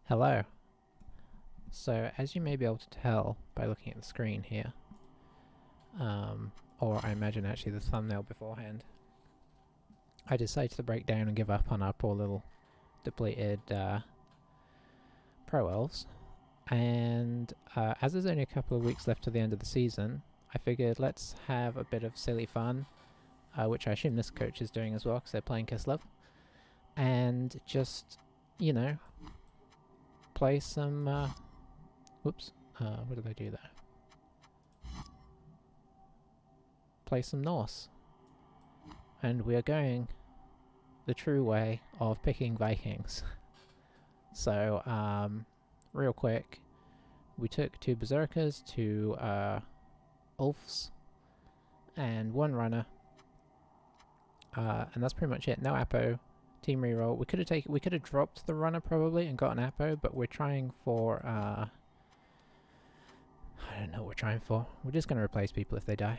Hello. So, as you may be able to tell by looking at the screen here, or I imagine actually the thumbnail beforehand, I decided to break down and give up on our poor little depleted Pro Elves. And as there's only a couple of weeks left to the end of the season, I figured let's have a bit of silly fun, which I assume this coach is doing as well because they're playing Kislev, and just, you know, play some... whoops. What did I do there? Play some Norse. And we are going the true way of picking Vikings. So, real quick, we took 2 Berserkers, 2 Ulfs, and 1 Runner. And that's pretty much it. No Apo. Team reroll. We could have dropped the Runner probably and got an Apo, but we're trying for I don't know what we're trying for. We're just going to replace people if they die.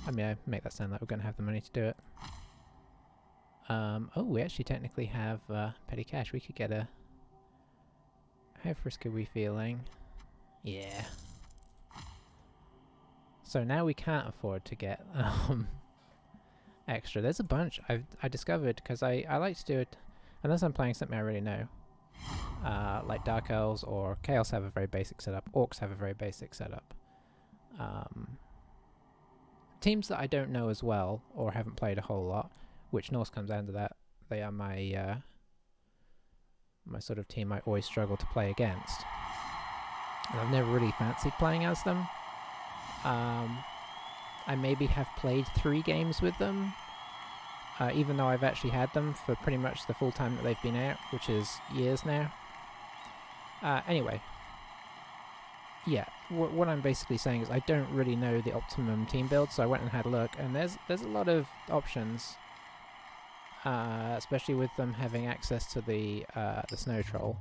I mean, I make that sound like we're going to have the money to do it. Oh, we actually technically have petty cash. We could get a... How frisky are we feeling? Yeah. So now we can't afford to get extra. There's a bunch I discovered, because I like to do it, unless I'm playing something I already know. Like Dark Elves or Chaos have a very basic setup. Orcs have a very basic setup. Teams that I don't know as well, or haven't played a whole lot, which Norse comes under that. They are my my sort of team I always struggle to play against. And I've never really fancied playing as them. I maybe have played 3 games with them, even though I've actually had them for pretty much the full time that they've been out, which is years now. Anyway, yeah, what I'm basically saying is I don't really know the optimum team build, so I went and had a look, and there's a lot of options, especially with them having access to the Snow Troll.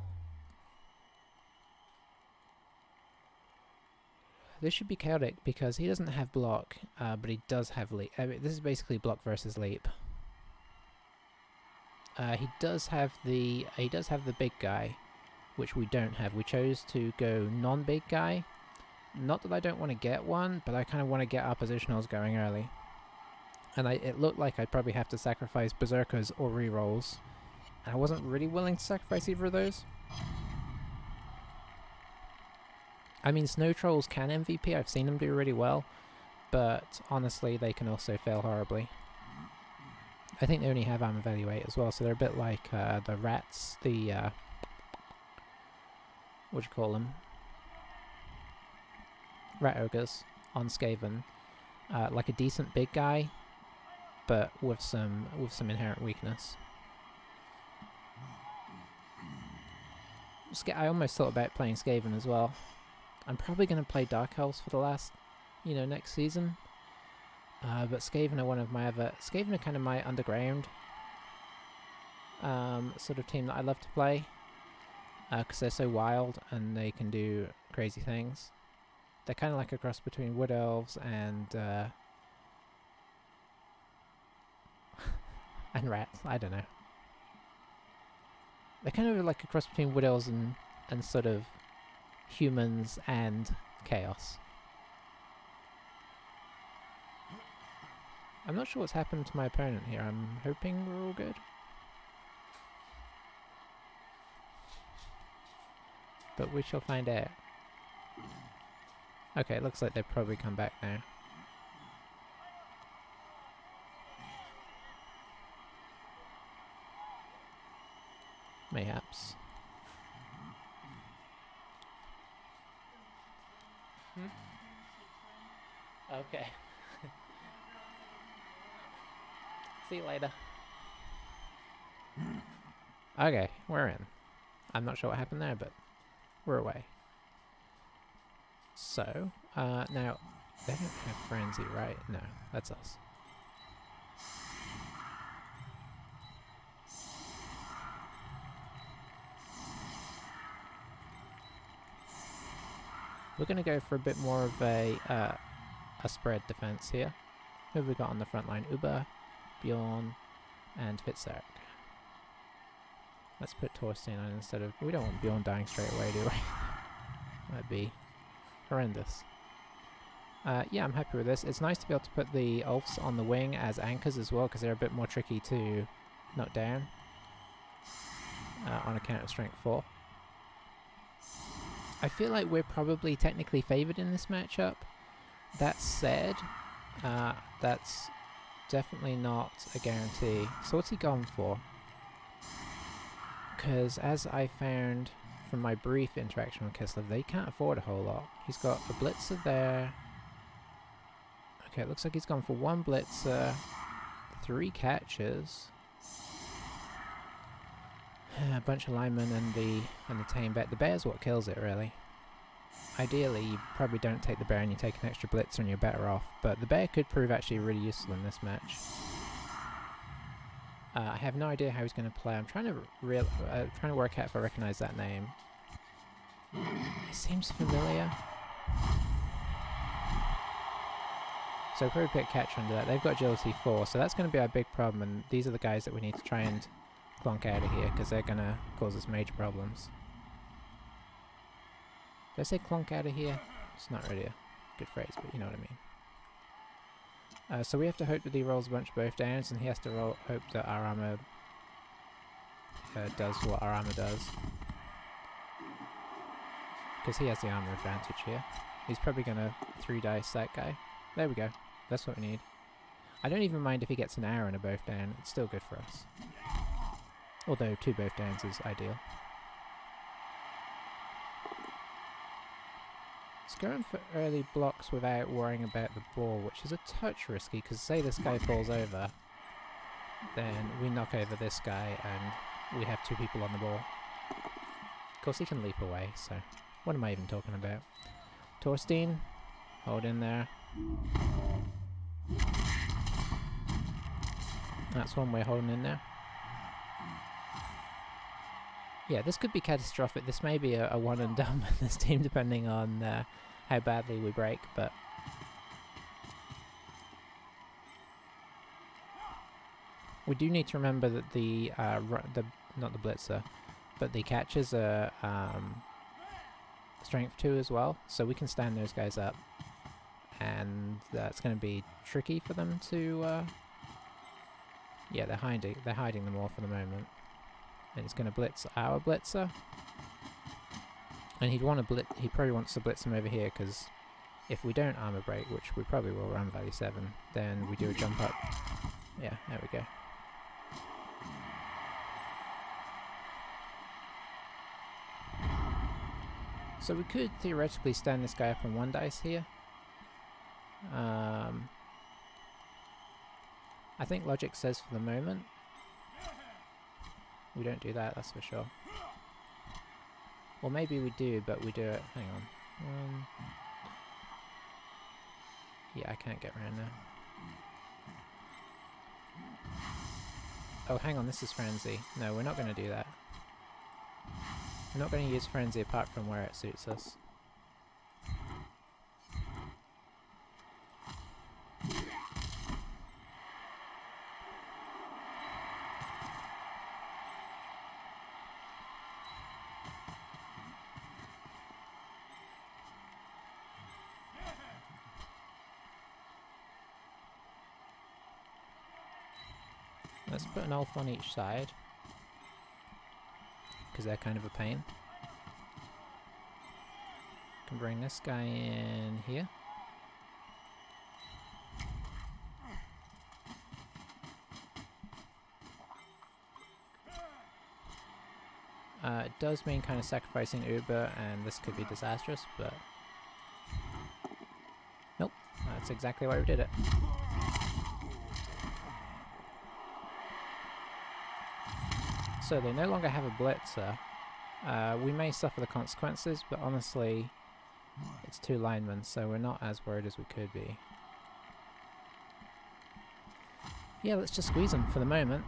This should be chaotic because he doesn't have block, but he does have leap. I mean, this is basically block versus leap. He does have the big guy, which we don't have. We chose to go non-big guy. Not that I don't want to get one, but I kind of want to get our positionals going early. And it looked like I'd probably have to sacrifice Berserkers or rerolls. And I wasn't really willing to sacrifice either of those. I mean, Snow Trolls can MVP, I've seen them do really well, but honestly, they can also fail horribly. I think they only have armor value 8 as well, so they're a bit like the rats, the, what do you call them? Rat Ogres on Skaven. Like a decent big guy, but with some inherent weakness. I almost thought about playing Skaven as well. I'm probably going to play Dark Elves for the last, next season. But Skaven are one of my other... Skaven are kind of my underground sort of team that I love to play. Because they're so wild and they can do crazy things. They're kind of like a cross between Wood Elves and... and rats, I don't know. They're kind of like a cross between Wood Elves and sort of humans and chaos. I'm not sure what's happened to my opponent here. I'm hoping we're all good. But we shall find out. Okay, it looks like they've probably come back now. Mayhaps. Okay. See you later. Okay, we're in. I'm not sure what happened there, but we're away. So, now, they don't have Frenzy, right? No, that's us. We're going to go for a bit more of a spread defense here. Who have we got on the front line? Uber, Bjorn, and Fitzerk. Let's put Torstein on instead of... We don't want Bjorn dying straight away, do we? That'd be horrendous. Yeah, I'm happy with this. It's nice to be able to put the Ulfs on the wing as anchors as well, because they're a bit more tricky to knock down on account of strength 4. I feel like we're probably technically favoured in this matchup. That said, that's definitely not a guarantee. So what's he gone for? Because as I found from my brief interaction with Kislev, they can't afford a whole lot. He's got a blitzer there. Okay, it looks like he's gone for 1 blitzer, 3 catches, a bunch of linemen, and the tame bet. The bear's what kills it, really. Ideally, you probably don't take the bear and you take an extra blitzer and you're better off, but the bear could prove actually really useful in this match. I have no idea how he's going to play. I'm trying to work out if I recognise that name. It seems familiar. So probably put catch under that. They've got agility 4, so that's going to be our big problem, and these are the guys that we need to try and clonk out of here, because they're going to cause us major problems. Did I say clonk out of here? It's not really a good phrase, but you know what I mean. So we have to hope that he rolls a bunch of both downs, and he has to hope that our armor does what our armor does. Because he has the armor advantage here. He's probably going to 3-dice that guy. There we go. That's what we need. I don't even mind if he gets an arrow and a both down. It's still good for us. Although 2 both downs is ideal. It's going for early blocks without worrying about the ball, which is a touch risky, because say this guy falls over, then we knock over this guy and we have 2 people on the ball. Of course he can leap away, so what am I even talking about? Torstein, hold in there. That's one way holding in there. Yeah, this could be catastrophic. This may be a one and done with this team, depending on how badly we break, but... We do need to remember that not the blitzer, but the catches are strength 2 as well, so we can stand those guys up. And that's going to be tricky for them to... yeah, they're hiding them all for the moment. And he's going to blitz our blitzer. And he'd probably wants to blitz him over here, because if we don't armor break, which we probably will around value 7, then we do a jump up. Yeah, there we go. So we could theoretically stand this guy up on 1 dice here. I think logic says for the moment we don't do that, that's for sure. Well, maybe we do, but we do it... Hang on. Yeah, I can't get around there. Oh, hang on, this is Frenzy. No, we're not going to do that. We're not going to use Frenzy apart from where it suits us. Let's put an elf on each side, because they're kind of a pain. Can bring this guy in here. It does mean kind of sacrificing Uber, and this could be disastrous, but... Nope, that's exactly why we did it. So they no longer have a blitzer. We may suffer the consequences, but honestly, it's 2 linemen, so we're not as worried as we could be. Yeah, let's just squeeze him for the moment.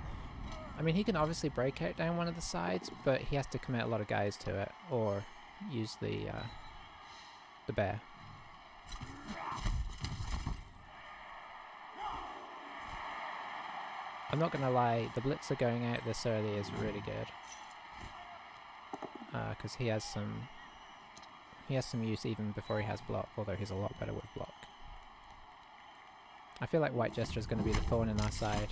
I mean, he can obviously break out down one of the sides, but he has to commit a lot of guys to it, or use the bear. I'm not gonna lie, the blitzer going out this early is really good. because he has some use even before he has block, although he's a lot better with block. I feel like White Jester is going to be the thorn in our side.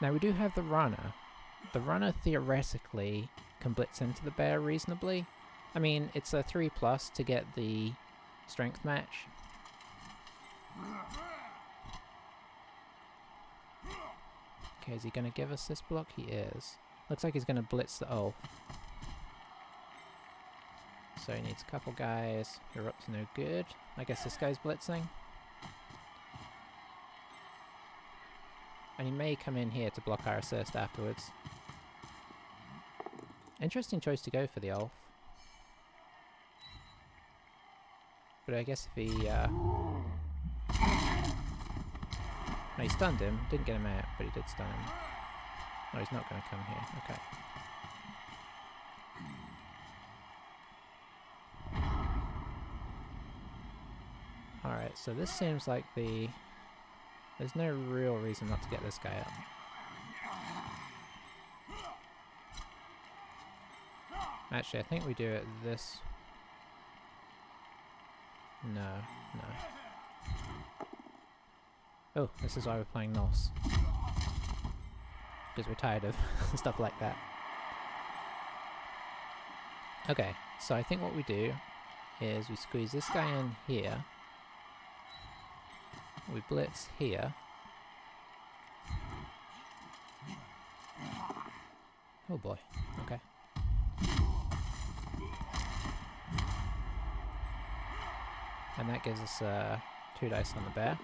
Now we do have the runner. The runner theoretically can blitz into the bear reasonably. I mean, it's a 3+ to get the strength match. Okay, is he going to give us this block? He is. Looks like he's going to blitz the... Oh. So he needs a couple guys who are up to no good. I guess this guy's blitzing. And he may come in here to block our assist afterwards. Interesting choice to go for the Ulf. But I guess if he... No, he stunned him. Didn't get him out, but he did stun him. No, he's not going to come here. Okay. Alright, so this seems like the... There's no real reason not to get this guy up. Actually, I think we do it this... No. Oh, this is why we're playing Norse. Because we're tired of stuff like that. Okay, so I think what we do is we squeeze this guy in here. We blitz here. Oh boy, okay. And that gives us 2 dice on the bear,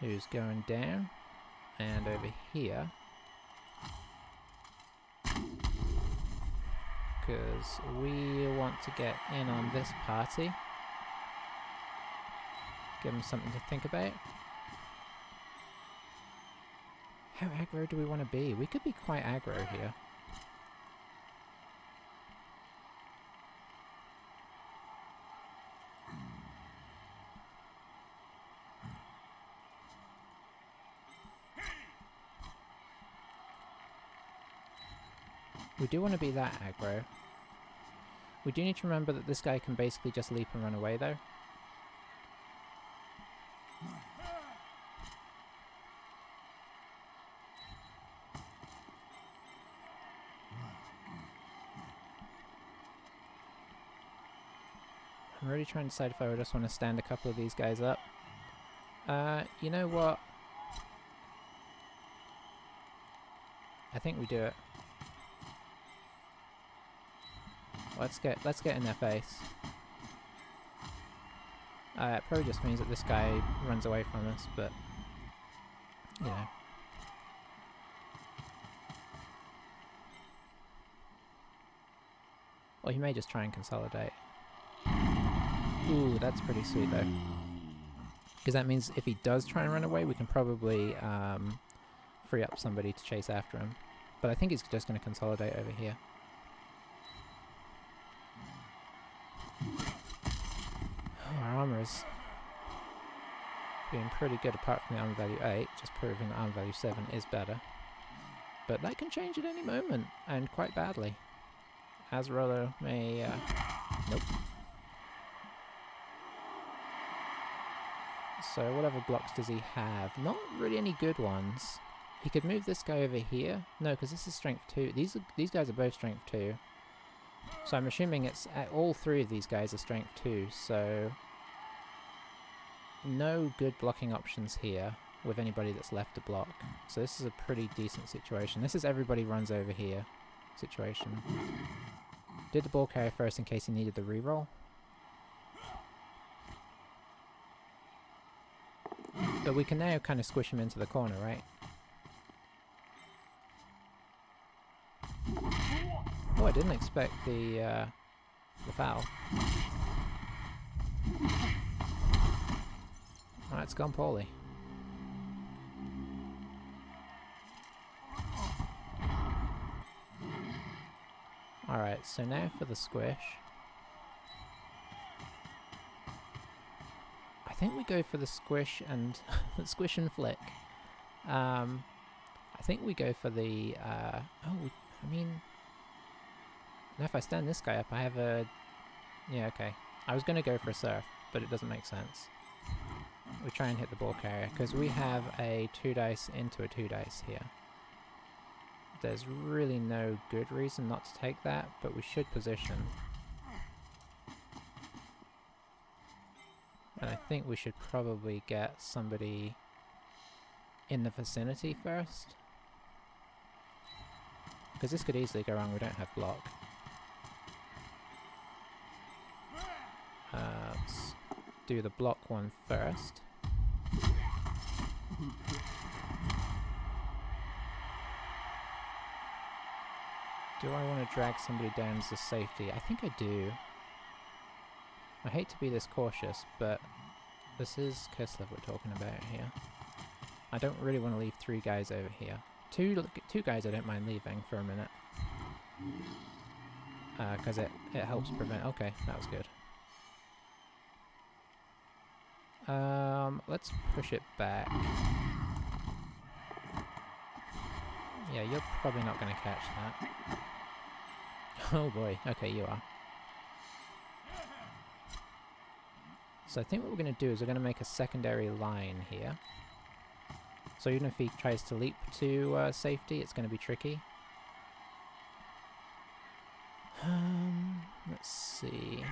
who's going down. And over here, because we want to get in on this party. Give them something to think about. How aggro do we want to be? We could be quite aggro here. We do want to be that aggro. We do need to remember that this guy can basically just leap and run away though. I'm really trying to decide if I would just want to stand a couple of these guys up. You know what? I think we do it. Let's get in their face. It probably just means that this guy runs away from us, but you know. Or he may just try and consolidate. Ooh, that's pretty sweet though. Because that means if he does try and run away, we can probably free up somebody to chase after him. But I think he's just going to consolidate over here. Oh, our armor is being pretty good apart from the armor value 8, just proving that armor value 7 is better. But that can change at any moment, and quite badly. As Rollo may... nope. So whatever blocks does he have? Not really any good ones. He could move this guy over here. No, because this is strength 2. These guys are both strength 2. So I'm assuming it's all 3 of these guys are strength 2. So no good blocking options here with anybody that's left to block. So this is a pretty decent situation. This is everybody runs over here situation. Did the ball carrier first in case he needed the reroll. But we can now kind of squish him into the corner, right? Oh, I didn't expect the foul. Alright, it's gone poorly. Alright, so now for the squish. I think we go for the squish and squish and flick. I think we go for the, I mean, now if I stand this guy up, I have a, yeah, okay. I was going to go for a surf, but it doesn't make sense. We try and hit the ball carrier, because we have a 2 dice into a 2 dice here. There's really no good reason not to take that, but we should position. And I think we should probably get somebody in the vicinity first. Because this could easily go wrong, we don't have block. Let's do the block one first. Do I want to drag somebody down as a safety? I think I do. I hate to be this cautious, but this is Kislev we're talking about here. I don't really want to leave 3 guys over here. Two guys I don't mind leaving for a minute. Because it helps prevent... Okay, that was good. Let's push it back. Yeah, you're probably not going to catch that. Oh boy, okay, you are. So I think what we're going to do is we're going to make a secondary line here. So even if he tries to leap to safety, it's going to be tricky. Let's see.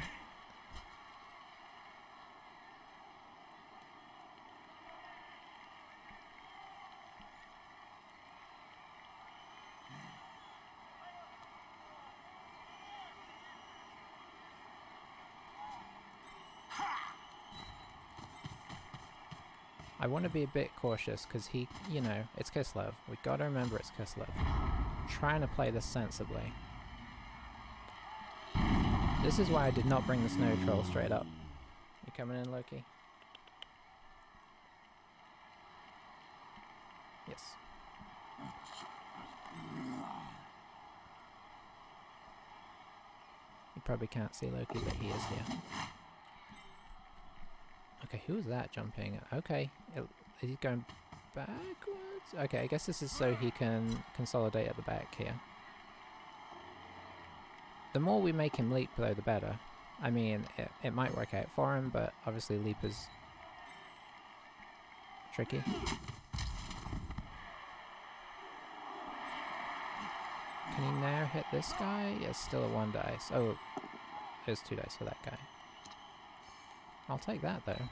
I want to be a bit cautious because he, you know, it's Kislev. We gotta remember it's Kislev. Trying to play this sensibly. This is why I did not bring the snow troll straight up. You coming in, Loki? Yes. You probably can't see Loki, but he is here. Okay, who was that jumping? Okay, is he going backwards? Okay, I guess this is so he can consolidate at the back here. The more we make him leap, though, the better. I mean, it might work out for him, but obviously leap is tricky. Can he now hit this guy? Yes, still a 1 dice. Oh, there's 2 dice for that guy. I'll take that, though.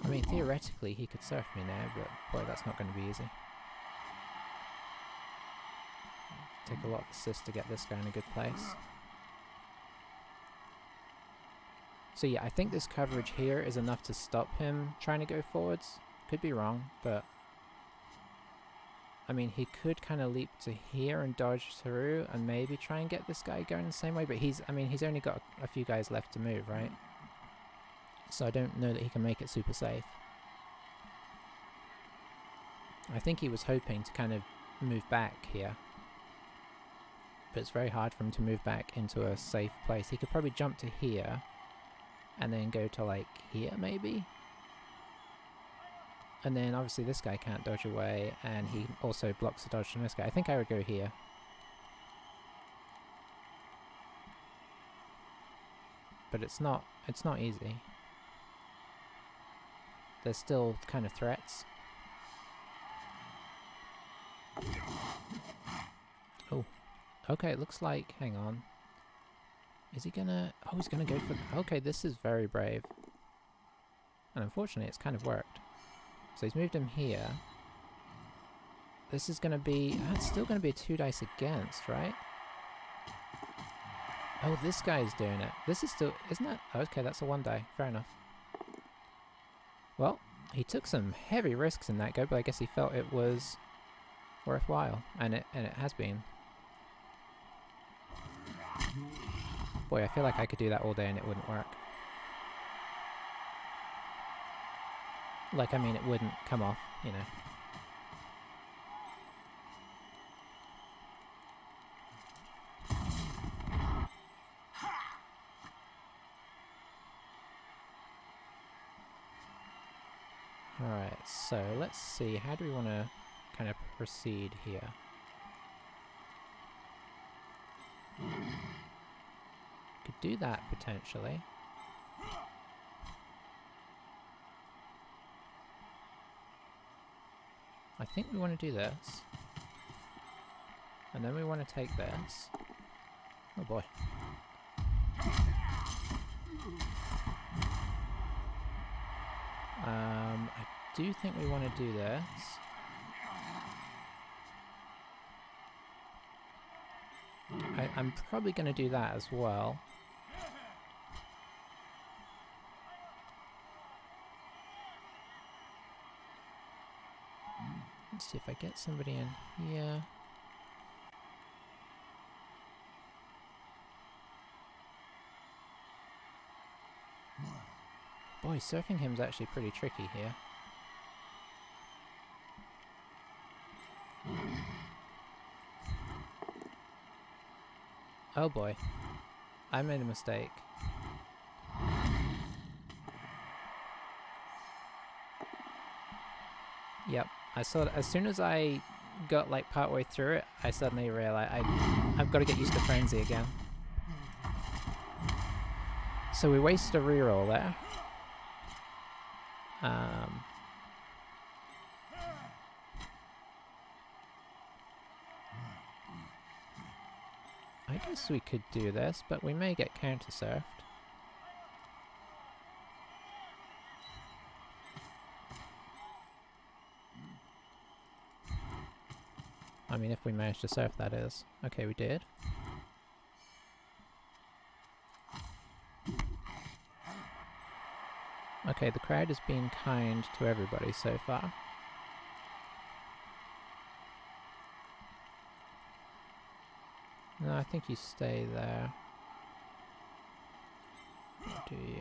I mean, theoretically, he could surf me now, but boy, that's not going to be easy. Take a lot of assist to get this guy in a good place. So yeah, I think this coverage here is enough to stop him trying to go forwards. Could be wrong, but... I mean, he could kind of leap to here and dodge through and maybe try and get this guy going the same way, but he's only got a few guys left to move, right? So I don't know that he can make it super safe. I think he was hoping to kind of move back here. But it's very hard for him to move back into a safe place. He could probably jump to here and then go to like here maybe? And then obviously this guy can't dodge away and he also blocks the dodge from this guy. I think I would go here. But it's not easy. There's still kind of threats. Oh. Okay, it looks like... Hang on. Is he gonna... Oh, he's gonna go for... Okay, this is very brave. And unfortunately, it's kind of worked. So he's moved him here. This is gonna be... it's still gonna be a 2 dice against, right? Oh, this guy's doing it. This is still... Isn't that... Okay, that's a 1 die. Fair enough. Well, he took some heavy risks in that go, but I guess he felt it was worthwhile. And it has been. Boy, I feel like I could do that all day and it wouldn't work. Like, I mean, it wouldn't come off, you know. Alright, so let's see, how do we want to kind of proceed here? Could do that potentially. I think we want to do this. And then we want to take this. Oh boy. I do think we want to do this. I'm probably going to do that as well. Let's see if I get somebody in here. Boy, surfing him's actually pretty tricky here. Oh boy, I made a mistake. Yep, I saw as soon as I got like partway through it, I suddenly realized I've got to get used to frenzy again. So we waste a reroll there. I guess we could do this, but we may get counter-surfed. I mean, if we manage to surf, that is. Okay, we did. Okay, the crowd has been kind to everybody so far. No, I think you stay there. Or do you?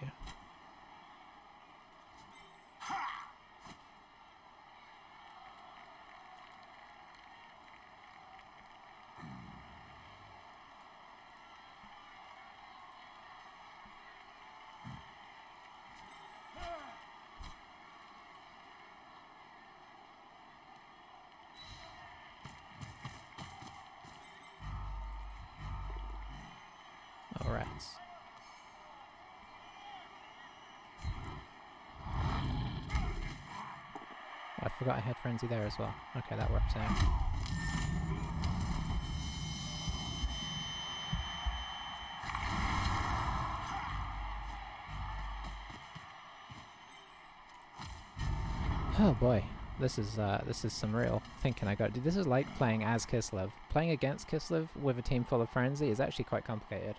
Oh, rats. Oh, I forgot I had frenzy there as well. Okay, that works out. Oh boy, this is some real thinking I got to do. This is like playing as Kislev. Playing against Kislev with a team full of frenzy is actually quite complicated.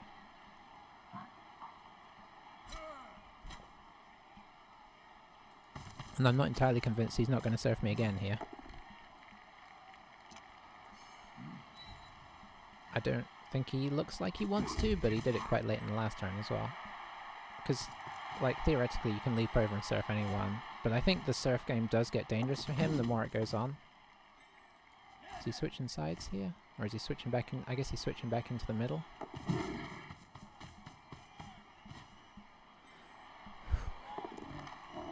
And I'm not entirely convinced he's not going to surf me again here. I don't think he looks like he wants to, but he did it quite late in the last turn as well. Because, like, theoretically you can leap over and surf anyone, but I think the surf game does get dangerous for him the more it goes on. Is he switching sides here? Or is he switching back in? I guess he's switching back into the middle.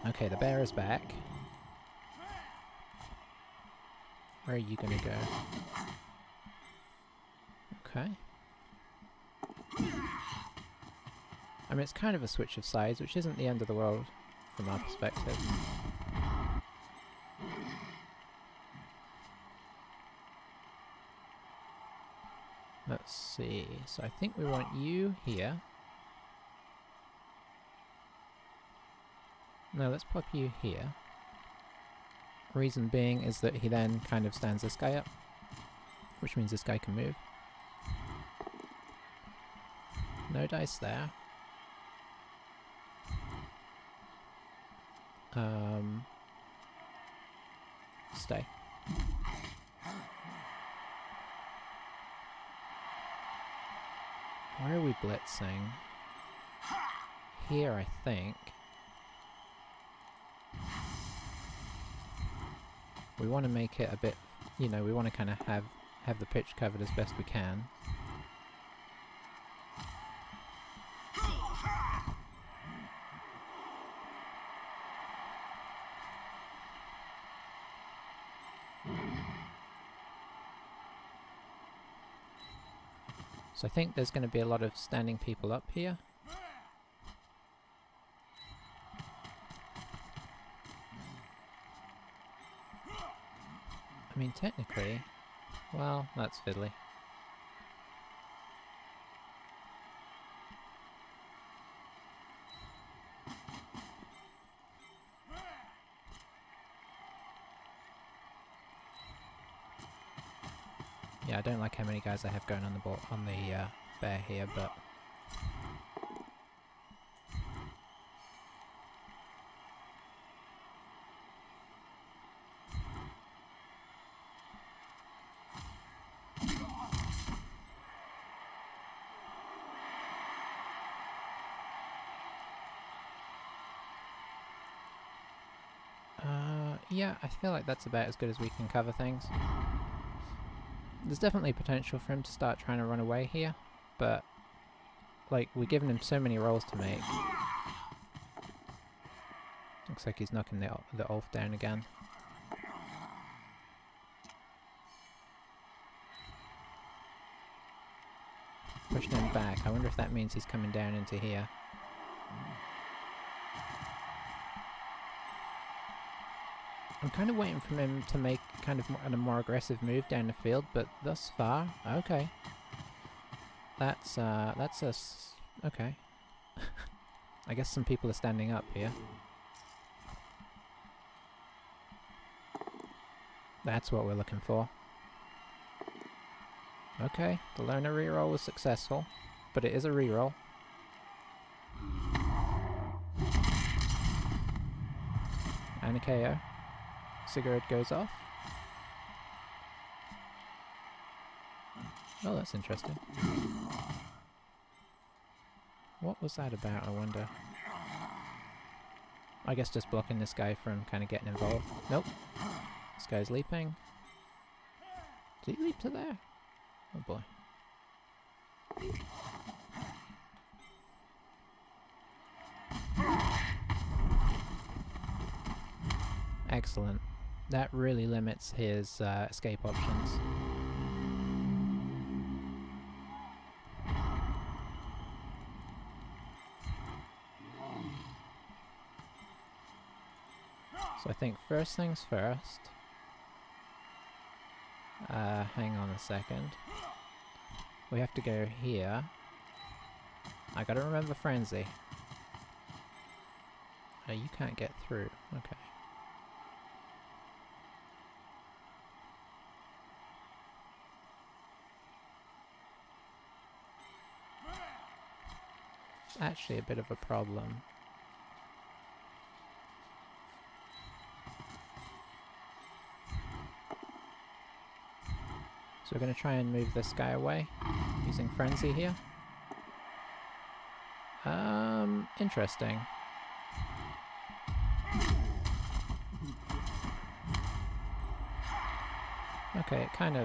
Okay, the bear is back. Where are you gonna go? Okay. I mean, it's kind of a switch of sides, which isn't the end of the world from our perspective. Let's see. So I think we want you here. No, let's pop you here. Reason being is that he then kind of stands this guy up, which means this guy can move. No dice there. Stay. Where are we blitzing? Here, I think. We want to make it a bit, you know, we want to kind of have the pitch covered as best we can. So I think there's going to be a lot of standing people up here. I mean, technically, well, that's fiddly. Yeah, I don't like how many guys I have going on the bear here, but yeah, I feel like that's about as good as we can cover things. There's definitely potential for him to start trying to run away here, but like, we're giving him so many rolls to make. Looks like he's knocking the Ulf down again. Pushing him back. I wonder if that means he's coming down into here. I'm kind of waiting for him to make kind of a more aggressive move down the field, but thus far, okay. That's okay. I guess some people are standing up here. That's what we're looking for. Okay, the loner reroll was successful, but it is a reroll. And a KO. Cigarette goes off. Oh, that's interesting. What was that about, I wonder? I guess just blocking this guy from kind of getting involved. Nope. This guy's leaping. Did he leap to there? Oh boy. Excellent. That really limits his escape options. So I think first things first. Hang on a second. We have to go here. I gotta remember Frenzy. You can't get through. Okay. It's actually a bit of a problem. So we're going to try and move this guy away using Frenzy here. Interesting. Okay, it kind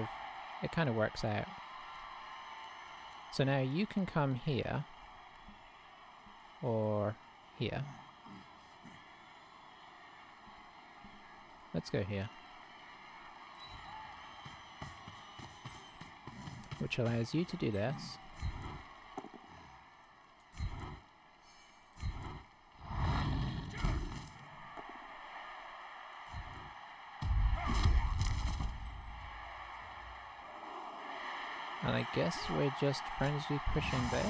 of works out. So now you can come here or here. Let's go here. Which allows you to do this. And I guess we're just frenzy pushing this.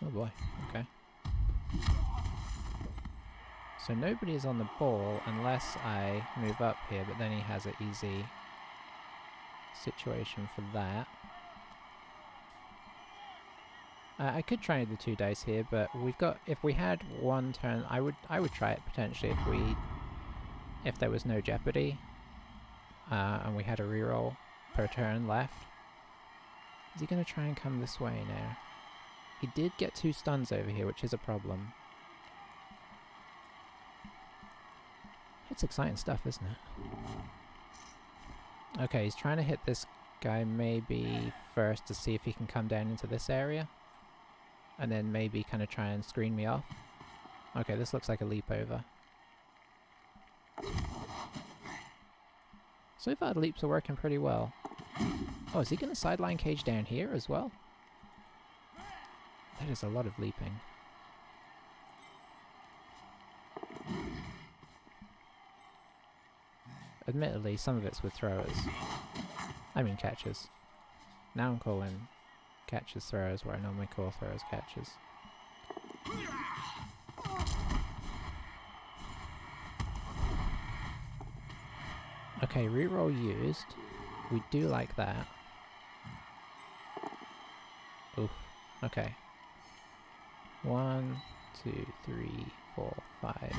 Oh boy, okay. So nobody is on the ball unless I move up here, but then he has an easy situation for that. I could try the 2 dice here, but we've got, if we had one turn, I would try it potentially if there was no jeopardy, and we had a reroll per turn left. Is he going to try and come this way now? He did get 2 stuns over here, which is a problem. It's exciting stuff, isn't it? Okay, he's trying to hit this guy maybe first to see if he can come down into this area. And then maybe kind of try and screen me off. Okay, this looks like a leap over. So far the leaps are working pretty well. Oh, is he going to sideline cage down here as well? That is a lot of leaping. Admittedly, some of it's with throwers. I mean catches. Now I'm calling catches throwers where I normally call throwers catches. Okay, reroll used. We do like that. Oof. Okay. 1, 2, 3, 4, 5,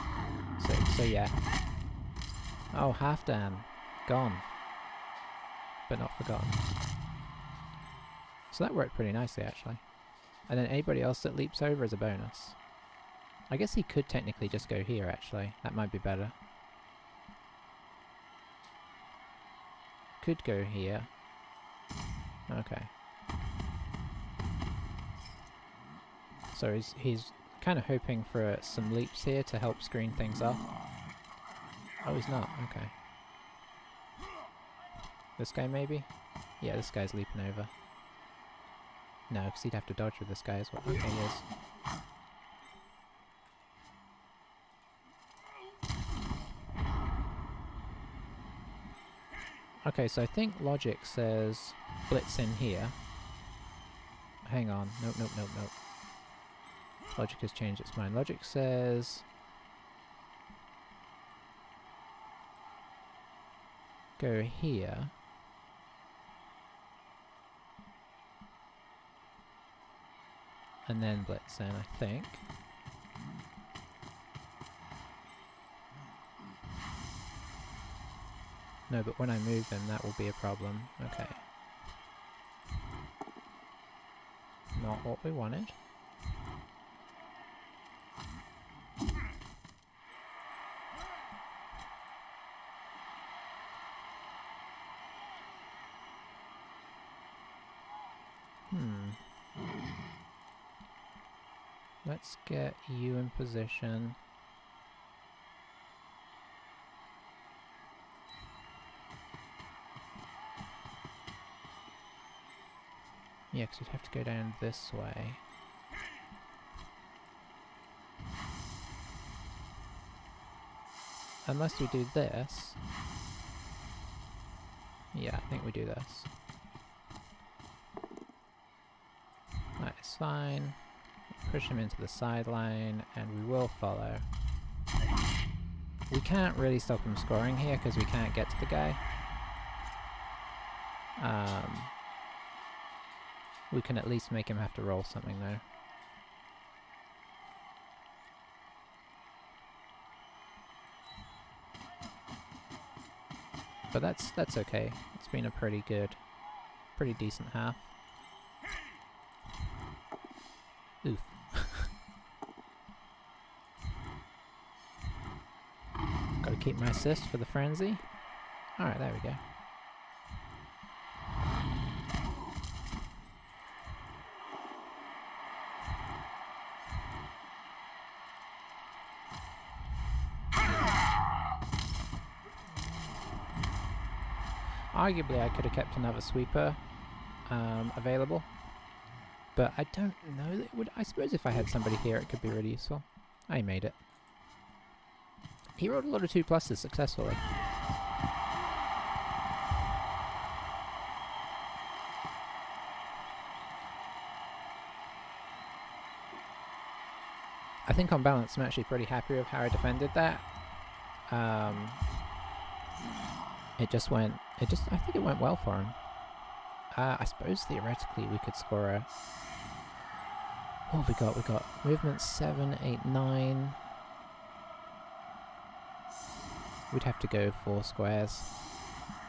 6. So yeah. Oh, half Dan. Gone. But not forgotten. So that worked pretty nicely, actually. And then anybody else that leaps over is a bonus. I guess he could technically just go here, actually. That might be better. Could go here. Okay. So he's kind of hoping for some leaps here to help screen things off. Oh, he's not. Okay. This guy maybe? Yeah, this guy's leaping over. No, because he'd have to dodge with this guy as well. Okay, he is. Okay, so I think logic says blitz in here. Hang on. Nope, nope, nope, nope. Logic has changed its mind. Logic says go here. And then blitz in, I think. No, but when I move him, that will be a problem. Okay. Not what we wanted. Let's get you in position. Yeah, because you'd have to go down this way. Unless we do this. Yeah, I think we do this. That is fine. Push him into the sideline, and we will follow. We can't really stop him scoring here because we can't get to the guy. We can at least make him have to roll something though. But that's okay. It's been a pretty decent half. Oof. Gotta keep my assist for the frenzy. Alright, there we go. Arguably I could have kept another sweeper available, but I don't know that it would. I suppose if I had somebody here it could be really useful. I made it. He rolled a lot of 2+s successfully. I think on balance I'm actually pretty happy with how I defended that. I think it went well for him. I suppose theoretically we could score a... What have we got? We got movement 7, 8, 9. We'd have to go 4 squares.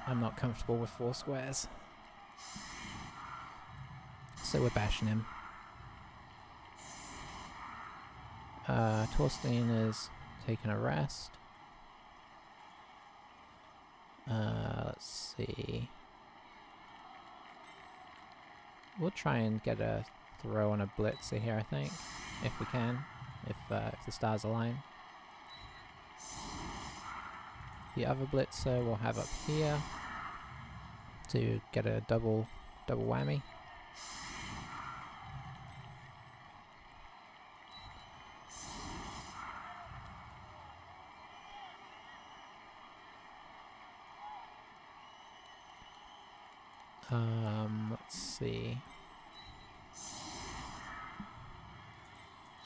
I'm not comfortable with 4 squares. So we're bashing him. Torstein is taking a rest. Let's see. We'll try and get a throw on a blitzer here, I think, if we can, if the stars align. The other blitzer we'll have up here to get a double whammy. Let's see.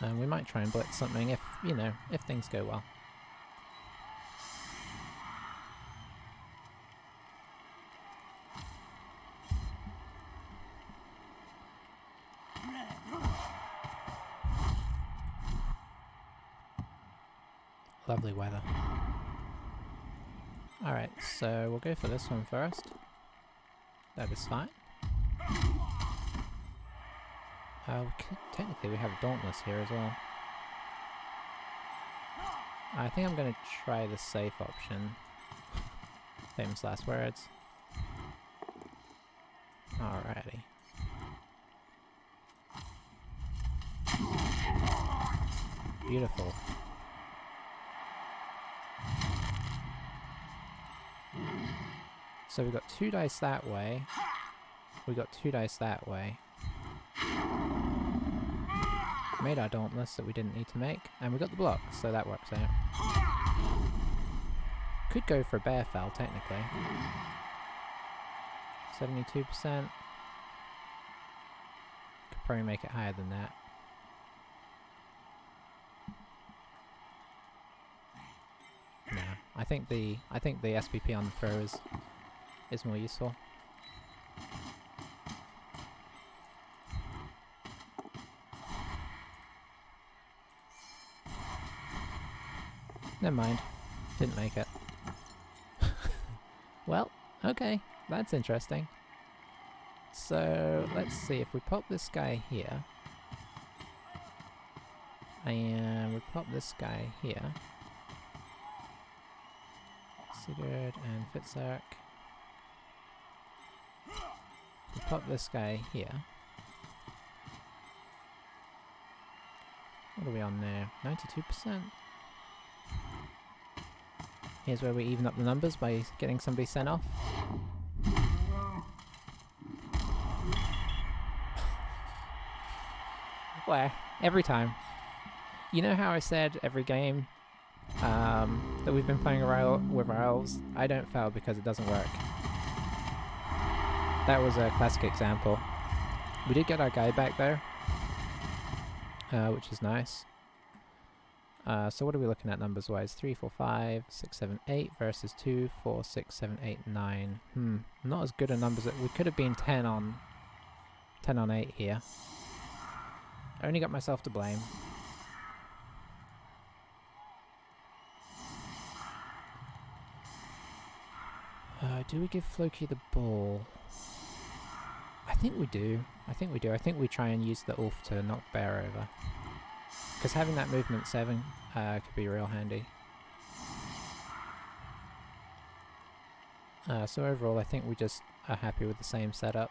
We might try and blitz something if, you know, if things go well. Lovely weather. Alright, so we'll go for this one first. That is fine. Technically we have a Dauntless here as well. I think I'm going to try the safe option. Famous last words. Alrighty. Beautiful. So we got 2 dice that way. We got 2 dice that way. Made our Dauntless that we didn't need to make, and we got the block, so that works out. Could go for a bear fell, technically. 72%. Could probably make it higher than that. No, I think the SPP on the throw is more useful. Never mind. Didn't make it. Well, okay. That's interesting. So, let's see. If we pop this guy here. And we pop this guy here. Sigurd and Fitzark. We pop this guy here. What are we on now? 92%? Here's where we even up the numbers by getting somebody sent off. Where? Every time. You know how I said every game that we've been playing with our elves, I don't fail because it doesn't work. That was a classic example. We did get our guy back there, which is nice. So what are we looking at numbers wise? 3, 4, 5, 6, 7, 8 versus 2, 4, 6, 7, 8, 9. Not as good a numbers. We could have been 10 on 8 here. I only got myself to blame. Do we give Floki the ball? I think we do. I think we try and use the Ulf to knock Bear over. Because having that movement 7 could be real handy. So overall I think we just are happy with the same setup.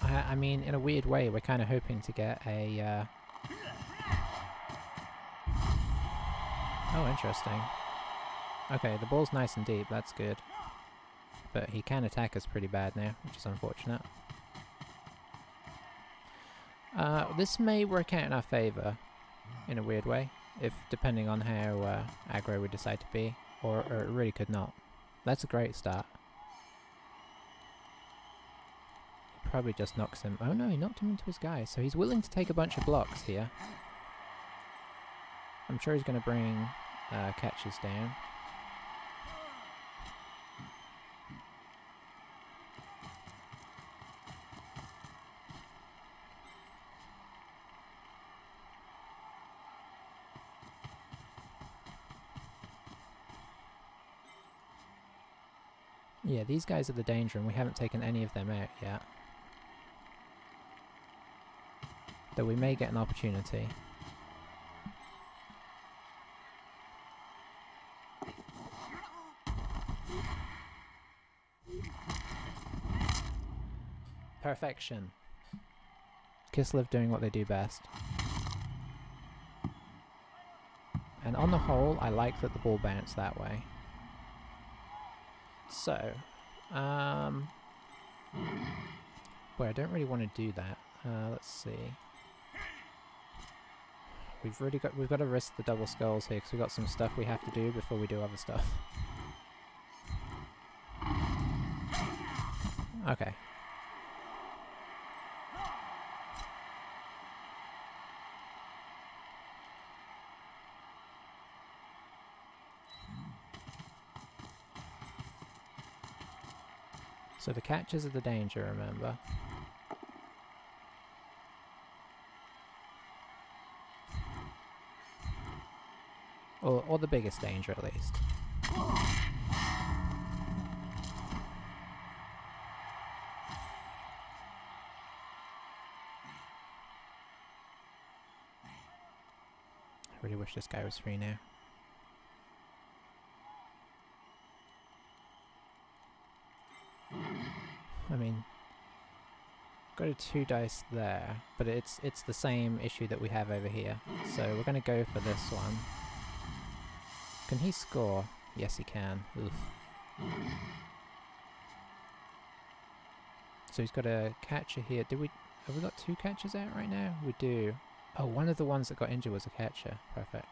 I mean, in a weird way, we're kind of hoping to get a... Oh, interesting. Okay, the ball's nice and deep, that's good. But he can attack us pretty bad now, which is unfortunate. This may work out in our favour, in a weird way, depending on how aggro we decide to be, or it really could not. That's a great start. He probably just knocks him. Oh no, he knocked him into his guy, so he's willing to take a bunch of blocks here. I'm sure he's going to bring catches down. Yeah, these guys are the danger and we haven't taken any of them out yet. Though we may get an opportunity. Perfection. Kislev doing what they do best. And on the whole, I like that the ball bounced that way. So, well, I don't really want to do that. Let's see. We've got to risk the double skulls here because we've got some stuff we have to do before we do other stuff. Okay. So the catches are the danger, remember? Or the biggest danger, at least. I really wish this guy was free now. I mean, got a 2 dice there, but it's the same issue that we have over here. So we're going to go for this one. Can he score? Yes, he can. Oof. So he's got a catcher here. Have we got 2 catchers out right now? We do. Oh, one of the ones that got injured was a catcher. Perfect.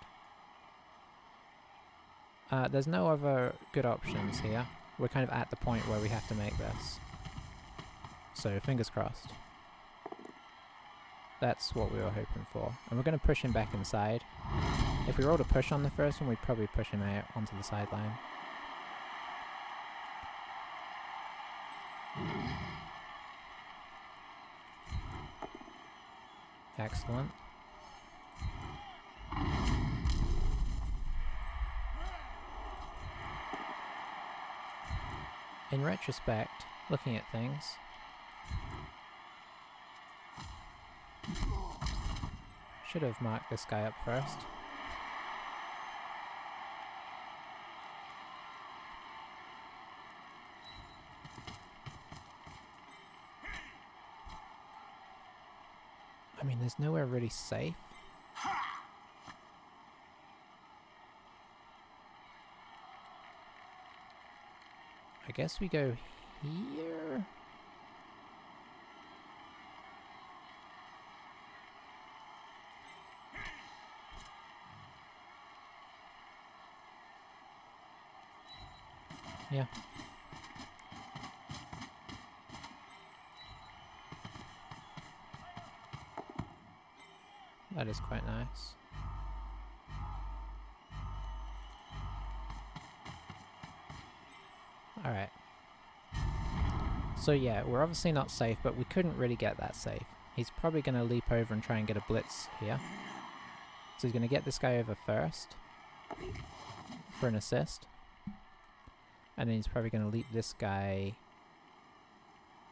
There's no other good options here. We're kind of at the point where we have to make this. So, fingers crossed. That's what we were hoping for. And we're going to push him back inside. If we rolled a push on the first one, we'd probably push him out onto the sideline. Excellent. In retrospect, looking at things, should have marked this guy up first. I mean, there's nowhere really safe. I guess we go here. Yeah. That is quite nice. Alright. So yeah, we're obviously not safe, but we couldn't really get that safe. He's probably going to leap over and try and get a blitz here. So he's going to get this guy over first for an assist. And then he's probably going to leap this guy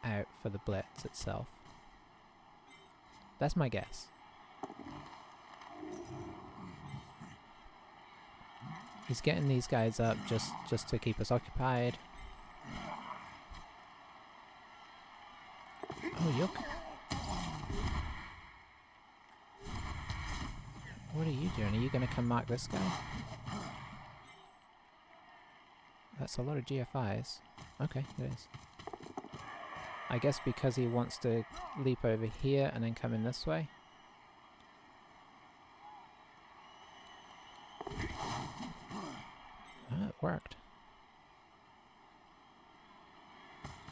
out for the blitz itself. That's my guess. He's getting these guys up just to keep us occupied. Oh, yuck. What are you doing? Are you going to come mark this guy? That's a lot of GFIs. Okay, it is. I guess because he wants to leap over here and then come in this way. It worked.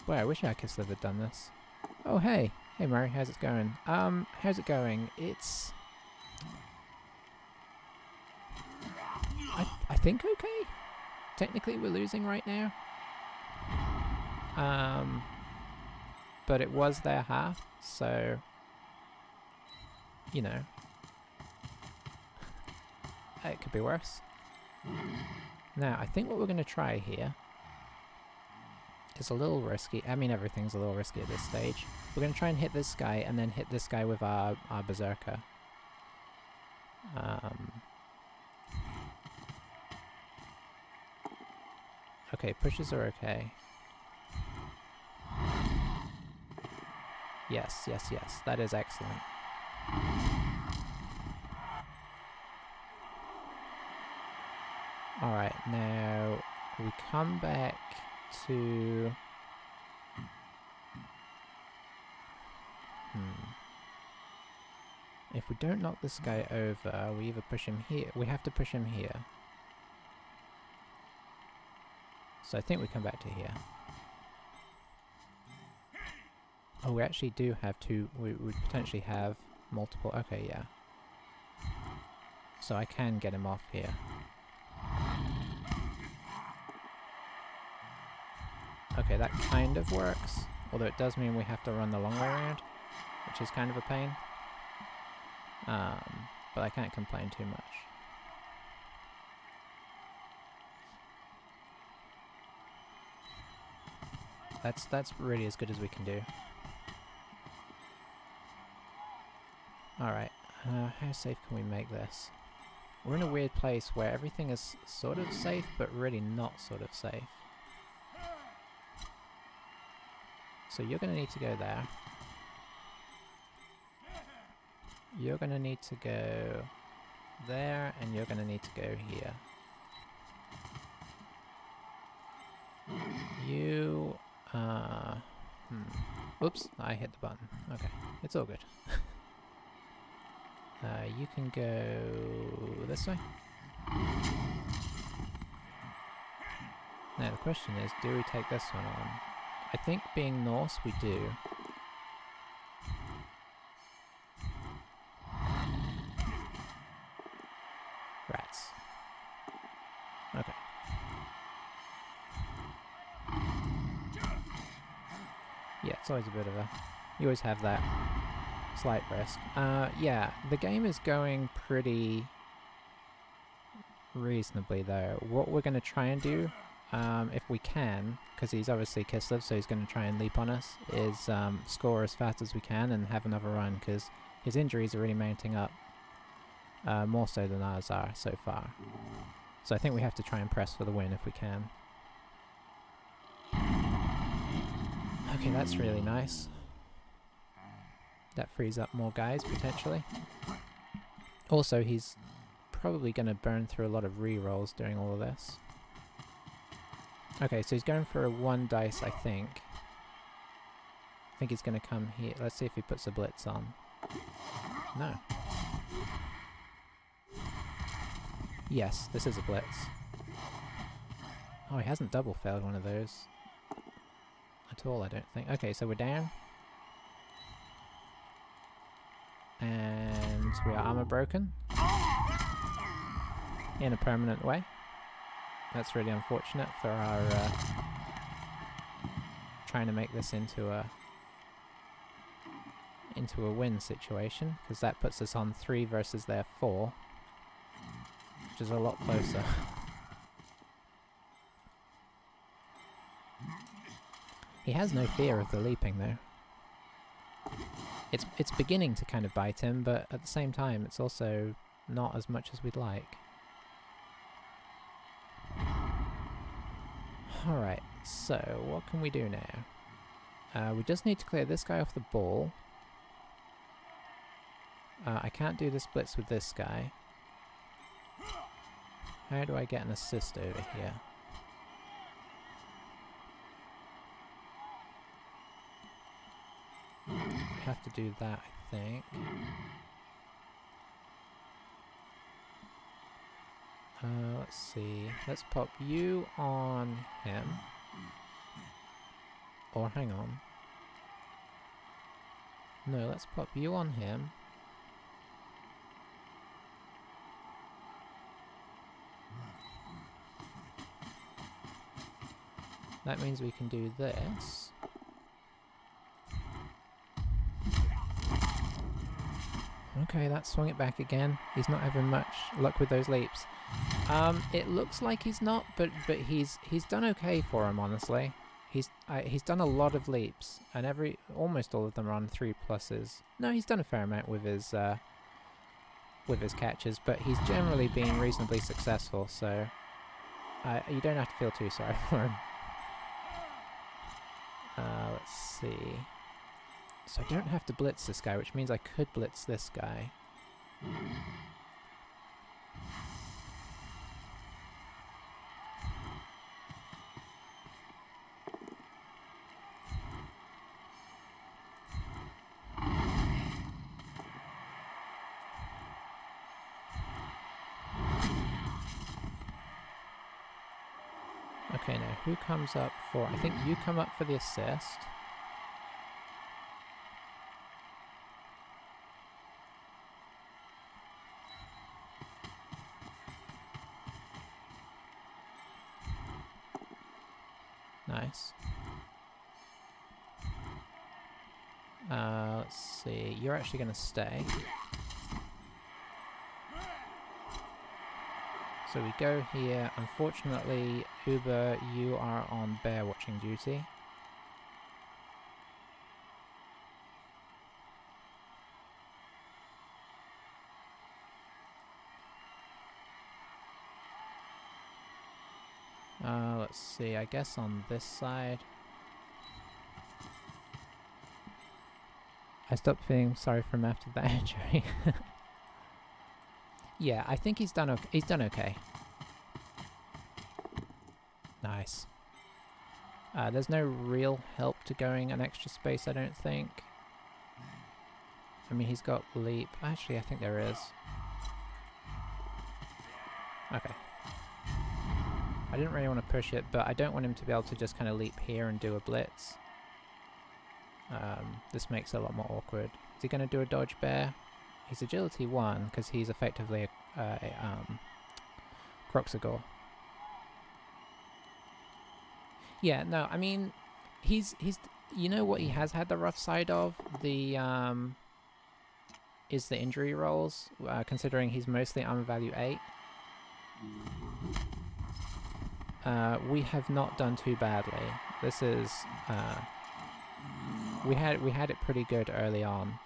Boy, I wish Kislev had done this. Oh, hey. Hey, Murray, how's it going? How's it going? It's... I think okay. Technically, we're losing right now. But it was their half, so... You know. It could be worse. Now, I think what we're going to try here is a little risky. I mean, everything's a little risky at this stage. We're going to try and hit this guy and then hit this guy with our berserker. Okay, pushes are okay. Yes, yes, yes. That is excellent. Alright, now we come back to... If we don't knock this guy over, we either push him here. We have to push him here. So I think we come back to here. Oh, we actually do have two. We potentially have multiple. Okay, yeah. So I can get him off here. Okay, that kind of works. Although it does mean we have to run the long way around, which is kind of a pain. But I can't complain too much. That's really as good as we can do. Alright, how safe can we make this? We're in a weird place where everything is sort of safe, but really not sort of safe. So you're going to need to go there. You're going to need to go there, and you're going to need to go here. You, Oops, I hit the button. Okay, it's all good. You can go this way. Now the question is, do we take this one on? I think being Norse, we do. Rats. Okay. Yeah, it's always a bit of a... You always have that slight risk. Yeah, the game is going pretty reasonably though. What we're going to try and do, if we can, because he's obviously Kislev, so he's going to try and leap on us, is score as fast as we can and have another run, because his injuries are really mounting up, more so than ours are so far. So I think we have to try and press for the win if we can. Okay, that's really nice. That frees up more guys, potentially. Also, he's probably going to burn through a lot of re-rolls during all of this. Okay, so he's going for a 1 dice, I think. I think he's going to come here. Let's see if he puts a blitz on. No. Yes, this is a blitz. Oh, he hasn't double failed one of those at all, I don't think. Okay, so we're down. And we are armor broken. In a permanent way. That's really unfortunate for our trying to make this into a win situation, because that puts us on 3 versus their 4, which is a lot closer. He has no fear of the leaping though. It's beginning to kind of bite him, but at the same time it's also not as much as we'd like. Alright, so what can we do now? We just need to clear this guy off the ball. I can't do the splits with this guy. How do I get an assist over here? I have to do that, I think. Let's see. Let's pop you on him. Or hang on. No, let's pop you on him. That means we can do this. Okay, that swung it back again. He's not having much luck with those leaps. It looks like he's not, but he's done okay for him, honestly. He's done a lot of leaps, and almost all of them are on 3+s. No, he's done a fair amount with his catches, but he's generally been reasonably successful. So you don't have to feel too sorry for him. Let's see. So I don't have to blitz this guy, which means I could blitz this guy. Okay, now who comes up for... I think you come up for the assist. Nice. Let's see. You're actually going to stay. So we go here. Unfortunately, Uber, you are on bear watching duty. Let's see. I guess on this side. I stopped feeling sorry for him after that injury. Yeah, I think he's done okay. Nice. There's no real help to going an extra space, I don't think. I mean, he's got leap. Actually, I think there is. Okay. I didn't really want to push it, but I don't want him to be able to just kind of leap here and do a blitz. This makes it a lot more awkward. Is he going to do a dodge bear? He's agility 1 because he's effectively a Croxagore. Yeah, no, I mean, he's you know what he has had the rough side of? The is the injury rolls, considering he's mostly armor value 8. We have not done too badly. This is we had it pretty good early on,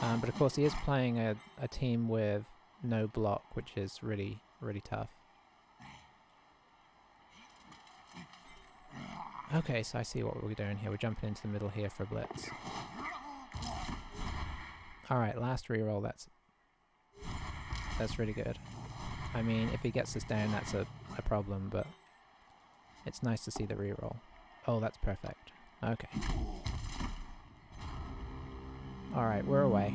but of course he is playing a team with no block, which is really tough. Okay, so I see what we're doing here. We're jumping into the middle here for a blitz. Alright, last reroll, that's really good. I mean, if he gets us down, that's a problem, but it's nice to see the reroll. Oh, that's perfect. Okay. Alright, we're away.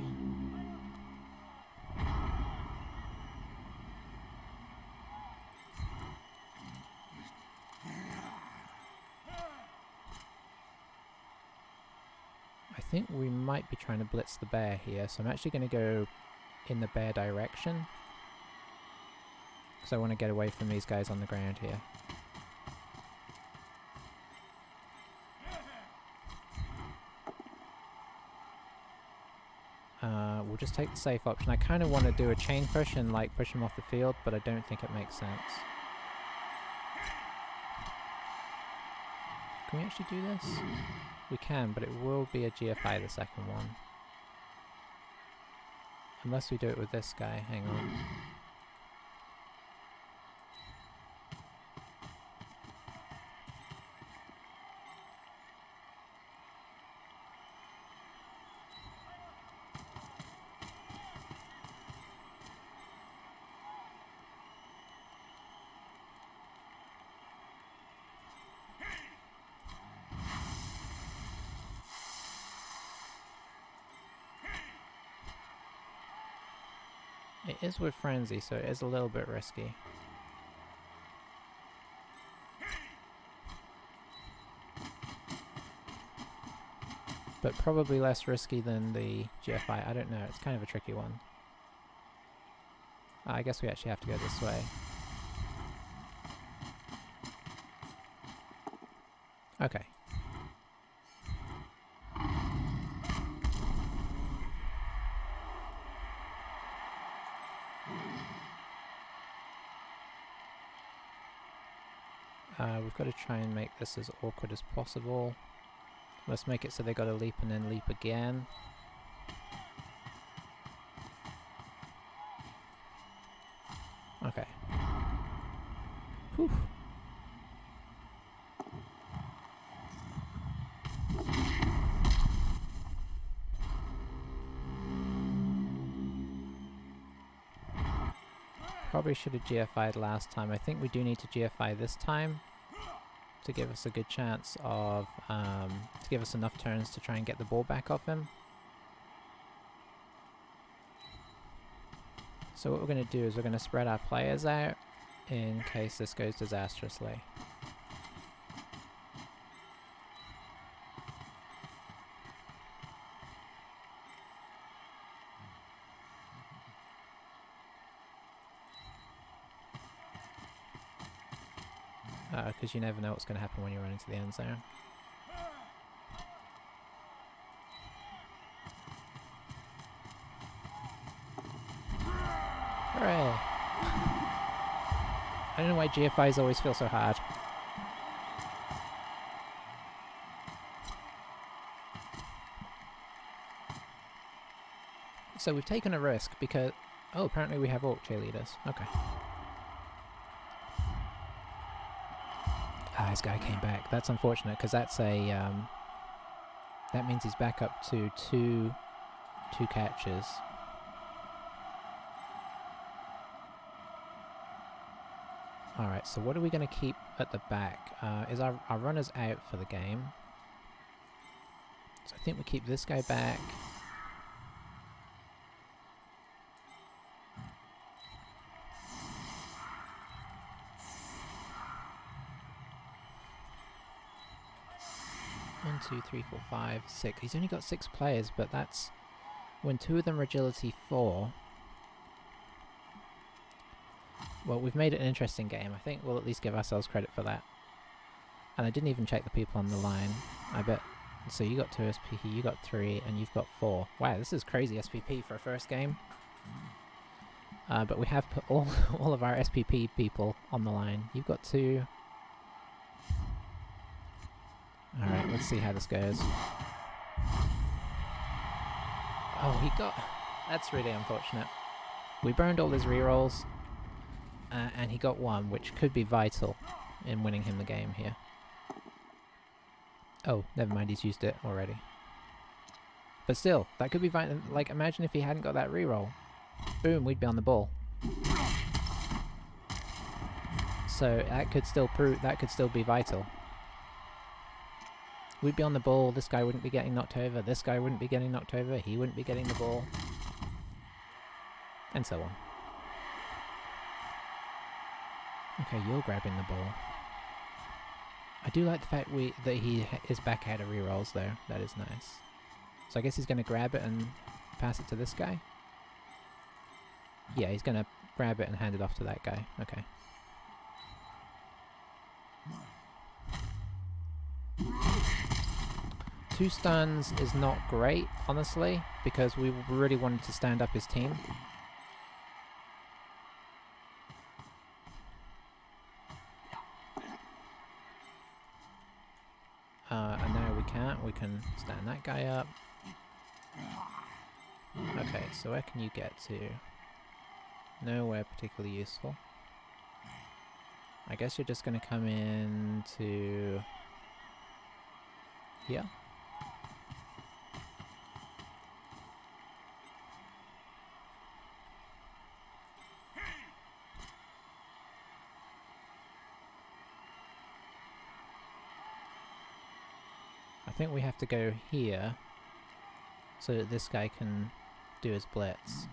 I think we might be trying to blitz the bear here, so I'm actually going to go in the bear direction. Because I want to get away from these guys on the ground here. We'll just take the safe option. I kind of want to do a chain push and like push him off the field, but I don't think it makes sense. Can we actually do this? We can, but it will be a GFI the second one. Unless we do it with this guy. Hang on. It is with Frenzy, so it is a little bit risky. But probably less risky than the GFI. I don't know, it's kind of a tricky one. I guess we actually have to go this way. Okay. We've got to try and make this as awkward as possible. Let's make it so they got to leap and then leap again. Okay. Whew. probably should have GFI'd last time. I think we do need to GFI this time to give us a good chance of, to give us enough turns to try and get the ball back off him. So what we're going to do is we're going to spread our players out in case this goes disastrously. Because you never know what's going to happen when you run into the end zone. Hooray! I don't know why GFIs always feel so hard. So we've taken a risk because... Oh, apparently we have orc cheerleaders. Okay. Ah, this guy came back. That's unfortunate because that's a... that means he's back up to two catches. Alright, so what are we going to keep at the back? Is our runners out for the game? So I think we keep this guy back. One, two, three, four, five, six. He's only got 6 players, but that's when 2 of them are agility 4. Well, we've made it an interesting game. I think we'll at least give ourselves credit for that. And I didn't even check the people on the line. I bet. So you got 2 SPP, you got 3, and you've got 4. Wow, this is crazy SPP for a first game. But we have put all of our SPP people on the line. You've got 2. Alright, let's see how this goes. Oh, he got... That's really unfortunate. We burned all his rerolls. And he got 1, which could be vital in winning him the game here. Oh, never mind, he's used it already. But still, that could be vital. Like, imagine if he hadn't got that reroll. Boom, we'd be on the ball. So that could still be vital. We'd be on the ball, this guy wouldn't be getting knocked over, this guy wouldn't be getting knocked over, he wouldn't be getting the ball. And so on. Okay, you're grabbing the ball. I do like the fact that he is back out of rerolls though. That is nice. So I guess he's going to grab it and pass it to this guy? Yeah, he's going to grab it and hand it off to that guy. Okay. Two stuns is not great, honestly, because we really wanted to stand up his team. And now we can't. We can stand that guy up. Okay, so where can you get to? Nowhere particularly useful. I guess you're just going to come in to here. I think we have to go here so that this guy can do his blitz.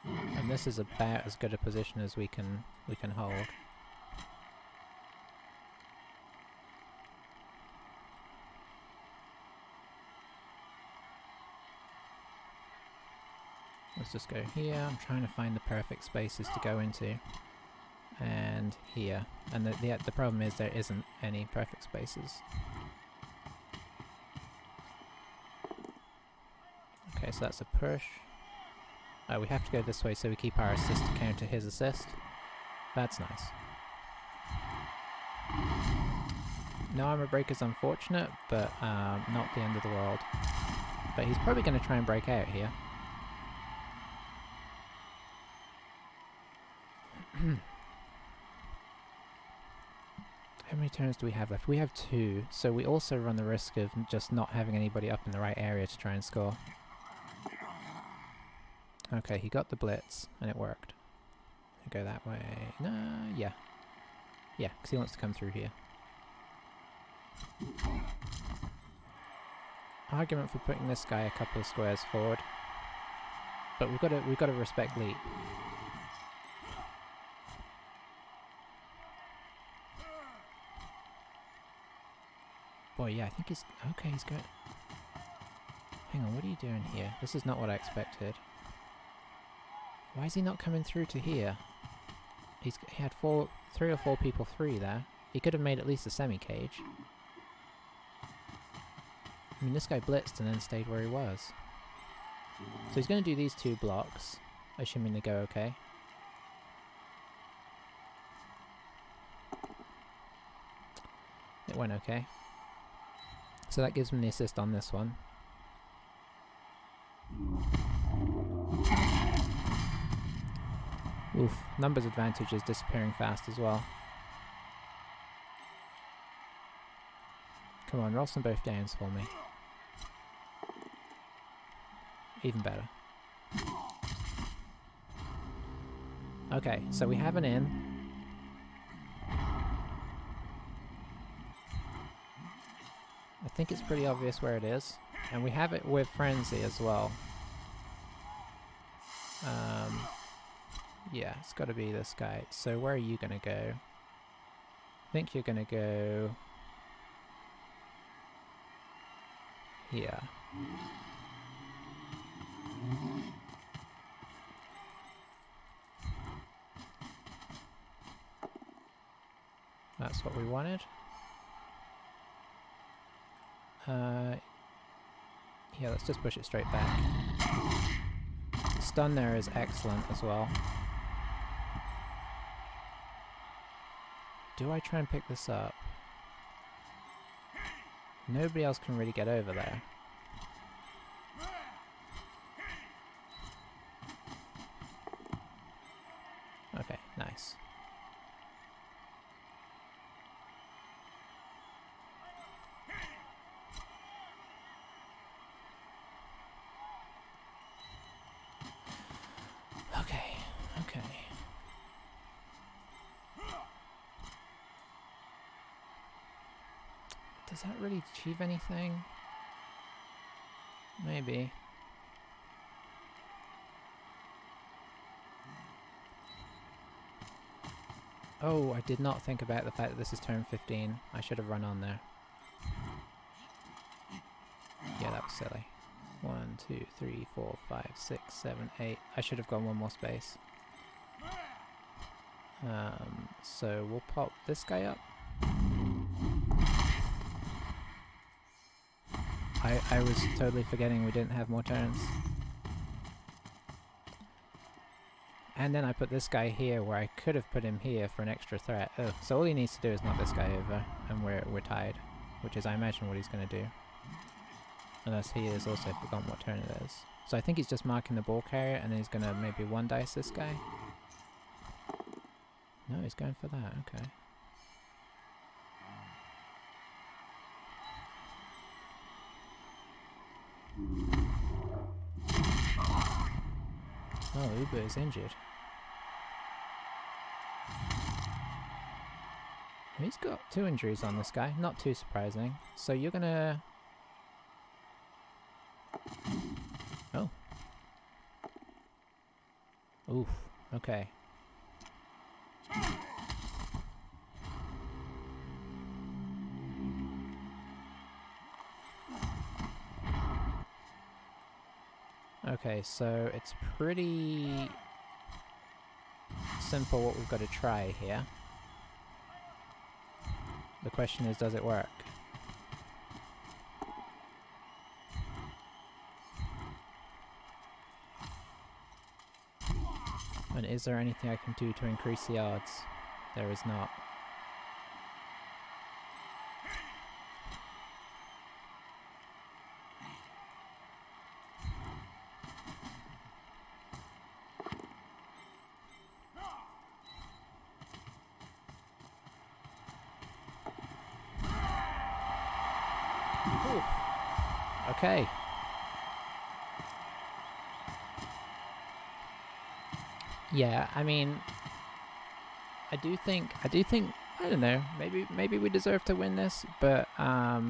And this is about as good a position as we can hold. Let's just go here. I'm trying to find the perfect spaces to go into. And here. And the problem is there isn't any perfect spaces. Okay, so that's a push. We have to go this way so we keep our assist to counter his assist. That's nice. No armor break is unfortunate, but not the end of the world. But he's probably going to try and break out here. How many turns do we have left? We have 2, so we also run the risk of just not having anybody up in the right area to try and score. Okay, he got the blitz, and it worked. Go that way. No, yeah. Yeah, because he wants to come through here. Argument for putting this guy a couple of squares forward. But we've got to respect Leap. Boy, yeah, I think he's... Okay, he's going... Hang on, what are you doing here? This is not what I expected. Why is he not coming through to here? He had 3 or 4 people free there. He could have made at least a semi-cage. I mean, this guy blitzed and then stayed where he was. So he's going to do these 2 blocks, assuming they go okay. It went okay. So that gives him the assist on this one. Oof, numbers advantage is disappearing fast as well. Come on, roll some both downs for me. Even better. Okay, so we have an in. I think it's pretty obvious where it is. And we have it with Frenzy as well. Yeah, it's got to be this guy. So where are you going to go? I think you're going to go... here. That's what we wanted. Yeah, let's just push it straight back. Stun there is excellent as well. Do I try and pick this up? Nobody else can really get over there. Okay, nice. Okay, okay. Does that really achieve anything? Maybe. Oh, I did not think about the fact that this is turn 15. I should have run on there. Yeah, that was silly. 1, 2, 3, 4, 5, 6, 7, 8. I should have gone one more space. So we'll pop this guy up. I was totally forgetting we didn't have more turns. And then I put this guy here where I could have put him here for an extra threat. Oh, so all he needs to do is knock this guy over, and we're tied. Which is, I imagine, what he's going to do. Unless he has also forgotten what turn it is. So I think he's just marking the ball carrier, and then he's going to maybe one dice this guy. No, he's going for that, okay. Oh, Uber is injured. He's got 2 injuries on this guy, not too surprising. So you're gonna... Oh. Oof, okay. Okay, so it's pretty simple what we've got to try here. The question is, does it work? And is there anything I can do to increase the odds? There is not. Okay. Yeah, I mean, I do think, I don't know, maybe we deserve to win this, but I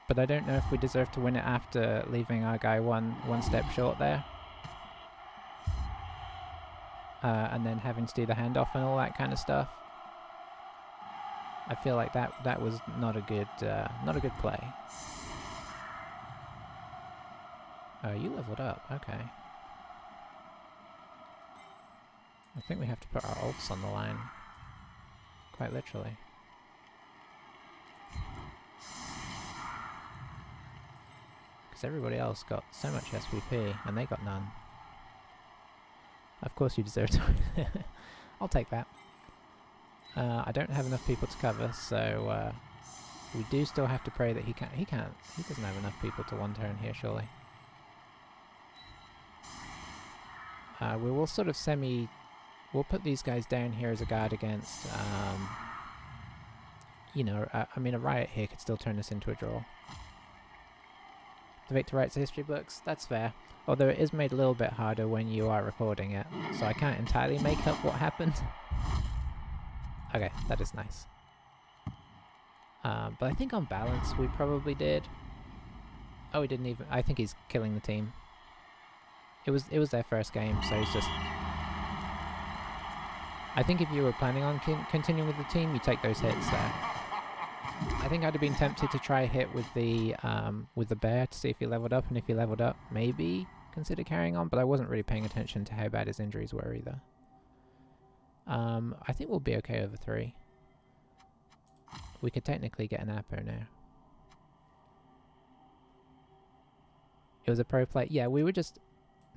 don't know if we deserve to win it after leaving our guy one step short there. And then having to do the handoff and all that kind of stuff. I feel like that was not a good play. Oh, you leveled up, okay. I think we have to put our ults on the line. Quite literally. Because everybody else got so much SPP, and they got none. Of course you deserve to win. I'll take that. I don't have enough people to cover, so we do still have to pray that he doesn't have enough people to one turn here, surely. We will sort of we'll put these guys down here as a guard against, you know, I mean a riot here could still turn this into a draw. The victor writes history books, that's fair. Although it is made a little bit harder when you are recording it, so I can't entirely make up what happened. Okay, that is nice. But I think on balance we probably did. Oh, he didn't even. I think he's killing the team. It was their first game, so he's just. I think if you were planning on continuing with the team, you take those hits there. I think I'd have been tempted to try a hit with the bear to see if he leveled up, and if he leveled up, maybe consider carrying on. But I wasn't really paying attention to how bad his injuries were either. I think we'll be okay over 3. We could technically get an Apo now. It was a pro play. Yeah, we were just...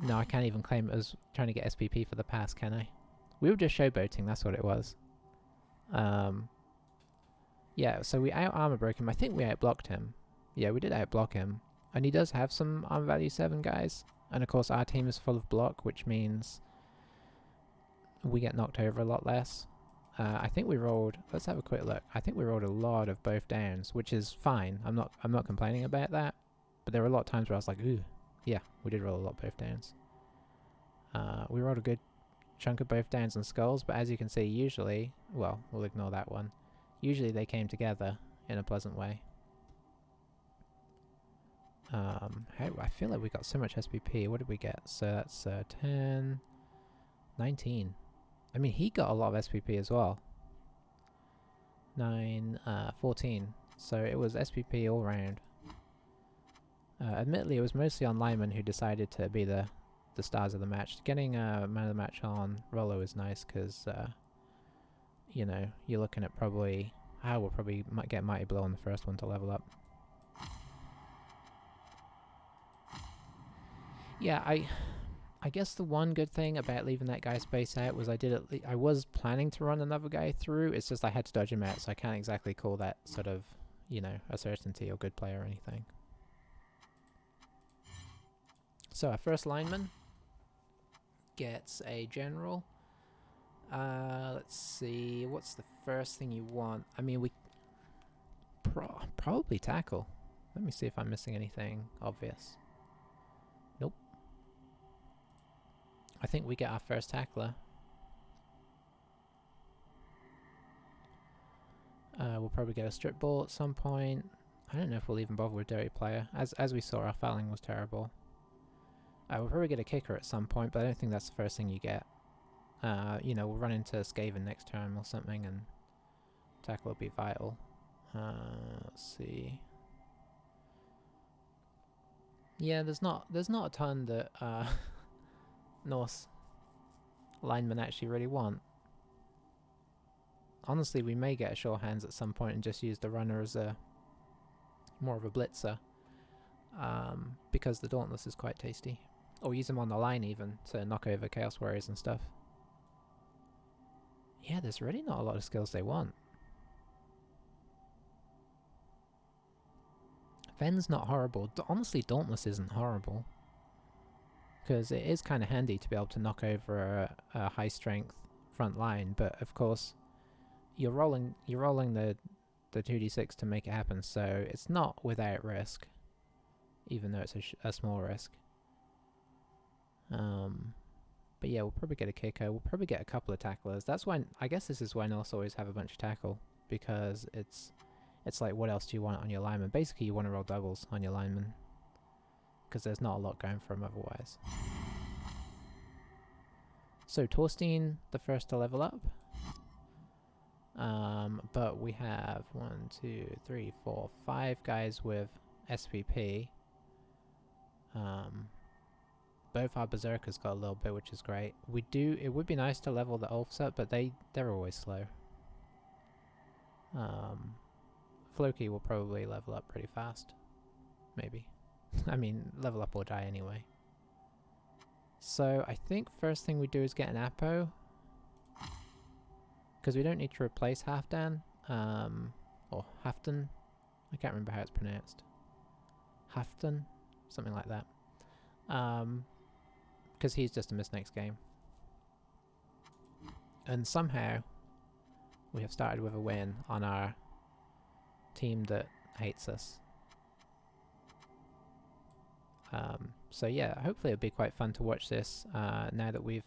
No, I can't even claim it was trying to get SPP for the pass, can I? We were just showboating, that's what it was. Yeah, so we out-armor broke him. I think we out-blocked him. Yeah, we did out-block him. And he does have some armor value 7 guys. And of course our team is full of block, which means... we get knocked over a lot less. I think we rolled... Let's have a quick look. I think we rolled a lot of both downs, which is fine. I'm not complaining about that. But there were a lot of times where I was like, ooh, yeah, we did roll a lot of both downs. We rolled a good chunk of both downs and skulls, but as you can see, usually... Well, we'll ignore that one. Usually they came together in a pleasant way. I feel like we got so much SPP. What did we get? So that's 10... 19. I mean, he got a lot of SPP as well. 9, 14. So it was SPP all round. Admittedly, it was mostly on Lyman who decided to be the stars of the match. Getting man of the match on Rollo is nice because, you know, you're looking at probably... we'll probably get Mighty Blow on the first one to level up. Yeah, I guess the one good thing about leaving that guy space out was I was planning to run another guy through, it's just I had to dodge him out, so I can't exactly call that sort of, you know, a certainty or good play or anything. So our first lineman gets a general. Let's see, what's the first thing you want? I mean, we probably tackle. Let me see if I'm missing anything obvious. Nope. I think we get our first tackler. We'll probably get a strip ball at some point. I don't know if we'll even bother with dirty player. As we saw, our fouling was terrible. We'll probably get a kicker at some point, but I don't think that's the first thing you get. You know, we'll run into Skaven next turn or something, and tackle will be vital. Let's see. Yeah, there's not a ton that Norse linemen actually really want. Honestly, we may get a sure hands at some point and just use the runner as a more of a blitzer, because the Dauntless is quite tasty. Or use them on the line even to knock over Chaos Warriors and stuff. Yeah, there's really not a lot of skills they want. Ven's not horrible. Honestly, Dauntless isn't horrible, because it is kind of handy to be able to knock over a high strength front line. But of course, you're rolling the the 2d6 to make it happen, so it's not without risk, even though it's a small risk. But yeah, we'll probably get a kicker. We'll probably get a couple of tacklers. That's why I guess this is why Norse always have a bunch of tackle, because it's like, what else do you want on your lineman? Basically, you want to roll doubles on your lineman, because there's not a lot going for him otherwise. So Torstein, the first to level up. But we have 1, 2, 3, 4, 5 guys with SPP. Both our berserkers got a little bit, which is great. It would be nice to level the Ulfs up, but they're always slow. Floki will probably level up pretty fast. Maybe. I mean, level up or die anyway. So I think first thing we do is get an Apo. Because we don't need to replace Halfdan. Or Halfdan. I can't remember how it's pronounced. Halfdan? Something like that. Because he's just a miss next game. And somehow we have started with a win on our team that hates us. So yeah, hopefully it'll be quite fun to watch this now that we've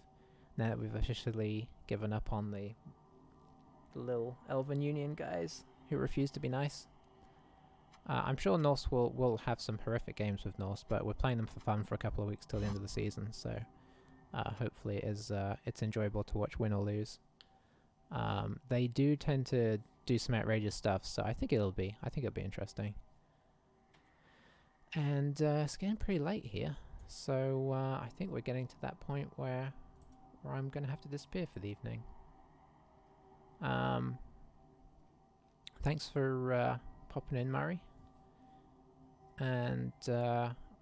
officially given up on the little Elven Union guys who refuse to be nice. I'm sure Norse will have some horrific games with Norse, but we're playing them for fun for a couple of weeks till the end of the season, so hopefully it's enjoyable to watch win or lose. They do tend to do some outrageous stuff, so I think it'll be interesting. And it's getting pretty late here, so I think we're getting to that point where I'm going to have to disappear for the evening. Thanks for popping in, Murray. And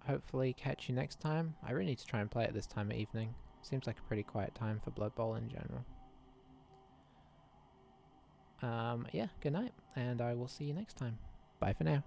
hopefully catch you next time. I really need to try and play it this time of evening. Seems like a pretty quiet time for Blood Bowl in general. Yeah, good night, and I will see you next time. Bye for now.